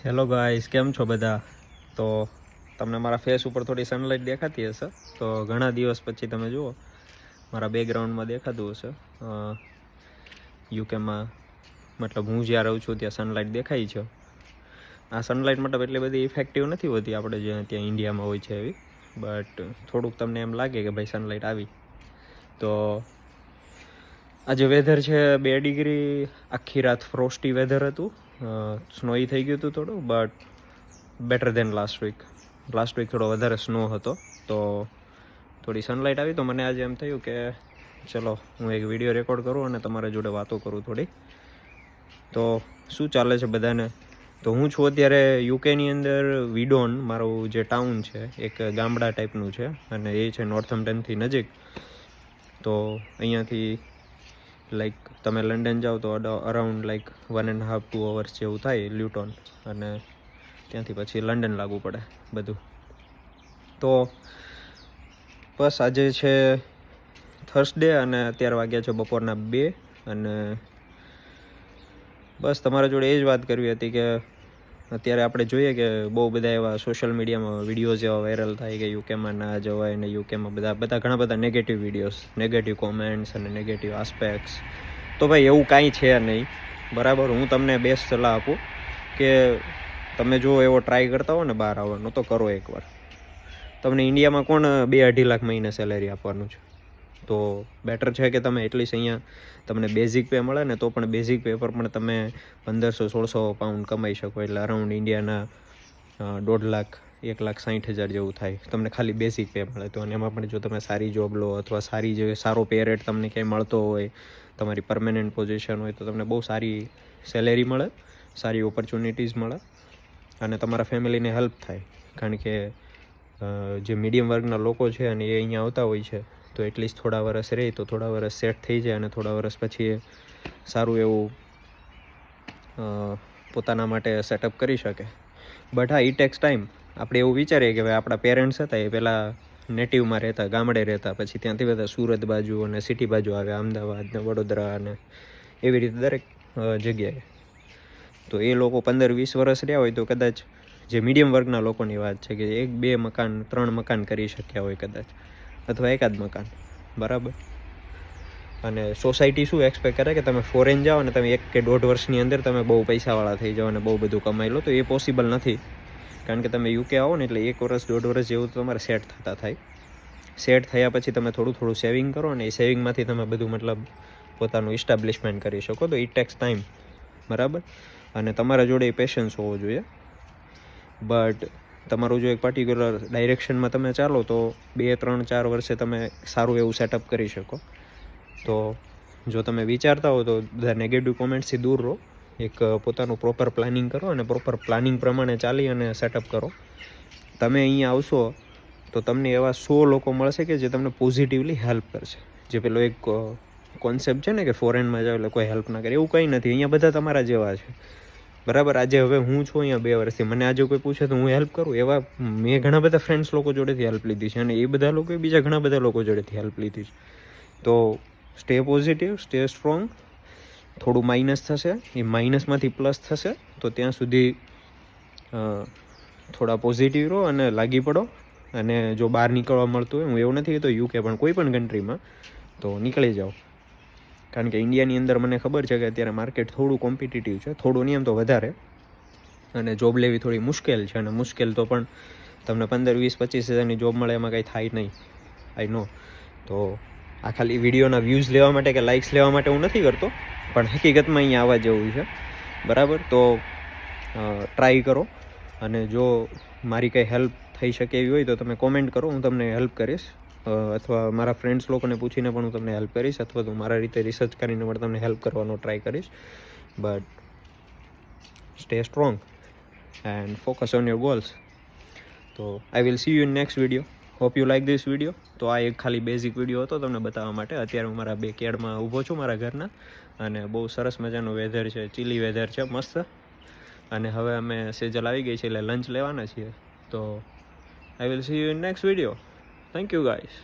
Hello guys, કેમ છો બધા? તો તમને મારા ફેસ ઉપર થોડી સનલાઇટ દેખાતી હશે. તો ઘણા દિવસ પછી તમે જુઓ મારા બેકગ્રાઉન્ડમાં દેખાતું હશે. યુકેમાં મતલબ હું જ્યાં રહું છું ત્યાં સનલાઇટ દેખાય છે. આ સનલાઇટ મતલબ એટલી બધી ઇફેક્ટિવ નથી હોતી આપણે જ્યાં ત્યાં ઇન્ડિયામાં હોય છે એવી, બટ થોડુંક તમને એમ લાગે કે ભાઈ સનલાઇટ આવી. તો આજે વેધર છે 2 ડિગ્રી, આખી રાત ફ્રોસ્ટી વેધર હતું, સ્નોઈ થઈ ગયું હતું થોડું, but better than last week થોડો વધારે સ્નો હતો. તો થોડી સનલાઇટ આવી તો મને આજે એમ થયું કે ચલો હું એક વિડીયો રેકોર્ડ કરું અને તમારા જોડે વાતો કરું થોડી. તો શું ચાલે છે બધાને? તો હું છું અત્યારે યુકેની અંદર વિડોન, મારું જે ટાઉન છે એક ગામડા ટાઈપનું છે અને એ છે નોર્થમ્પ્ટનથી નજીક. તો અહીંયાથી લાઈક તમે લંડન જાઓ તો અરાઉન્ડ લાઈક 1.5-2 hours જેવું થાય લ્યુટોન, અને ત્યાંથી પછી લંડન લાગવું પડે બધું. તો બસ આજે છે થર્સડે અને અત્યારે વાગ્યા છે બપોરના 2, અને બસ તમારા જોડે એ જ વાત કરવી હતી કે અત્યારે આપણે જોઈએ કે બહુ બધા એવા સોશિયલ મીડિયામાં વિડીયોઝ એવા વાયરલ થાય કે યુકેમાં ના જવાય, અને યુકેમાં ઘણા બધા નેગેટિવ વિડીયોઝ, નેગેટિવ કોમેન્ટ્સ અને નેગેટિવ આસ્પેક્ટ્સ. તો ભાઈ એવું કાંઈ છે નહીં, બરાબર? હું તમને બેસ્ટ સલાહ આપું કે તમે જો એવો ટ્રાય કરતા હો ને બહાર આવવાનો, તો કરો એકવાર. તમને ઇન્ડિયામાં કોણ 2-2.5 લાખ મહિને સેલેરી આપવાનું છે? તો બેટર છે કે તમે એટલીસ્ટ અહીંયા તમને બેઝિક પે મળે ને, તો પણ બેઝિક પે પર પણ તમે 1500-1600 પાઉન્ડ કમાઈ શકો, એટલે અરાઉન્ડ ઇન્ડિયાના 1.5 લાખ 1,60,000 જેવું થાય તમને ખાલી બેઝિક પે મળે તો. અને એમાં પણ જો તમે સારી જોબ લો અથવા સારો પે રેટ તમને ક્યાંય મળતો હોય, તમારી પરમેનન્ટ પોઝિશન હોય, તો તમને બહુ સારી સેલેરી મળે, સારી ઓપોર્ચ્યુનિટીઝ મળે અને તમારા ફેમિલીને હેલ્પ થાય. કારણ કે જે મીડિયમ વર્ગના લોકો છે અને એ અહીંયા આવતા હોય છે, તો એટલીસ્ટ થોડા વર્ષ રહે તો થોડા વર્ષ સેટ થઈ જાય, અને થોડા વર્ષ પછી એ સારું એવું પોતાના માટે સેટઅપ કરી શકે. બટ હા, ઇટ ટેક્સ ટાઈમ. આપણે એવું વિચારીએ કે ભાઈ આપણા પેરેન્ટ્સ હતા એ પહેલાં નેટિવમાં રહેતા, ગામડે રહેતા, પછી ત્યાંથી બધા સુરત બાજુ અને સિટી બાજુ આવ્યા, અમદાવાદ ને વડોદરા અને એવી રીતે દરેક જગ્યાએ. તો એ લોકો 15-20 વર્ષ રહ્યા હોય તો કદાચ જે મીડિયમ વર્ગના લોકોની વાત છે કે 1-2 મકાન 3 મકાન કરી શક્યા હોય કદાચ, અથવા એકાદ મકાન, બરાબર? અને સોસાયટી શું એક્સપેક્ટ કરે કે તમે ફોરેન જાઓ અને તમે 1 કે 1.5 વર્ષની અંદર તમે બહુ પૈસાવાળા થઈ જાઓ અને બહુ બધું કમાઈ લો. તો એ પોસિબલ નથી, કારણ કે તમે યુકે આવો ને એટલે 1 વર્ષ 1.5 વર્ષ જેવું તો તમારે સેટ થતા થાય. સેટ થયા પછી તમે થોડું સેવિંગ કરો, અને એ સેવિંગમાંથી તમે બધું મતલબ પોતાનું ઇસ્ટાબ્લિશમેન્ટ કરી શકો. તો ઇટ ટેક્સ ટાઈમ, બરાબર? અને તમારા જોડે એ પેશન્સ હોવો જોઈએ. બટ તમારું જો એક પર્ટિક્યુલર ડાયરેક્શનમાં તમે ચાલો તો 2-3-4 વર્ષે તમે સારું એવું સેટઅપ કરી શકો. તો જો તમે વિચારતા હો તો બધા નેગેટિવ કોમેન્ટ્સથી દૂર રહો, એક પોતાનું પ્રોપર પ્લાનિંગ કરો અને પ્રોપર પ્લાનિંગ પ્રમાણે ચાલી અને સેટઅપ કરો. તમે અહીંયા આવશો તો તમને એવા 100 લોકો મળશે કે જે તમને પોઝિટિવલી હેલ્પ કરશે. જે પેલો એક કોન્સેપ્ટ છે ને કે ફોરેનમાં જાવ એટલે કોઈ હેલ્પ ના કરે, એવું કંઈ નથી. અહીંયા બધા તમારા જેવા છે, બરાબર? આજે હવે હું છું અહીંયા 2 વર્ષથી, મને આજે કોઈ પૂછે તો હું હેલ્પ કરું. એવા મેં ઘણા બધા ફ્રેન્ડ્સ લોકો જોડેથી હેલ્પ લીધી છે, અને એ બધા લોકોએ બીજા ઘણા બધા લોકો જોડેથી હેલ્પ લીધી છે. તો સ્ટે પોઝિટિવ, સ્ટે સ્ટ્રોંગ. થોડું માઇનસ થશે, એ માઇનસમાંથી પ્લસ થશે, તો ત્યાં સુધી થોડા પોઝિટિવ રહો અને લાગી પડો. અને જો બહાર નીકળવા મળતું હોય, હું એવું નથી કહેતો યુકે પણ કોઈ પણ કન્ટ્રીમાં, તો નીકળી જાઓ. કારણ કે ઇન્ડિયાની અંદર મને ખબર છે કે અત્યારે માર્કેટ થોડું કોમ્પિટિટિવ છે, થોડું નહીં એમ તો વધારે, અને જોબ લેવી થોડી મુશ્કેલ છે. અને મુશ્કેલ તો પણ તમને 15-20-25 હજારની જોબ મળે એમાં કંઈ થાય નહીં, આઈ નો. તો આ ખાલી વિડીયોના વ્યૂઝ લેવા માટે કે લાઇક્સ લેવા માટે હું નથી કરતો, પણ હકીકતમાં અહીંયા આવવા જેવું છે, બરાબર? તો ટ્રાય કરો, અને જો મારી કંઈ હેલ્પ થઈ શકે એવી હોય તો તમે કોમેન્ટ કરો, હું તમને હેલ્પ કરીશ. અથવા મારા ફ્રેન્ડ્સ લોકોને પૂછીને પણ હું તમને હેલ્પ કરીશ, અથવા તો મારા રીતે રિસર્ચ કરીને પણ તમને હેલ્પ કરવાનો ટ્રાય કરીશ. But stay strong and focus on your goals. તો I will see you in next video. Hope you like this video. તો આ એક ખાલી બેઝિક વિડીયો હતો તમને બતાવવા માટે. અત્યારે હું મારા બેકયાર્ડમાં ઊભો છું મારા ઘરના, અને બહુ સરસ મજાનું વેધર છે, ચીલી વેધર છે, મસ્ત. અને હવે અમે સેજલ આવી ગઈ છે એટલે લંચ લેવાના છીએ. તો I will see you in next video. Thank you guys.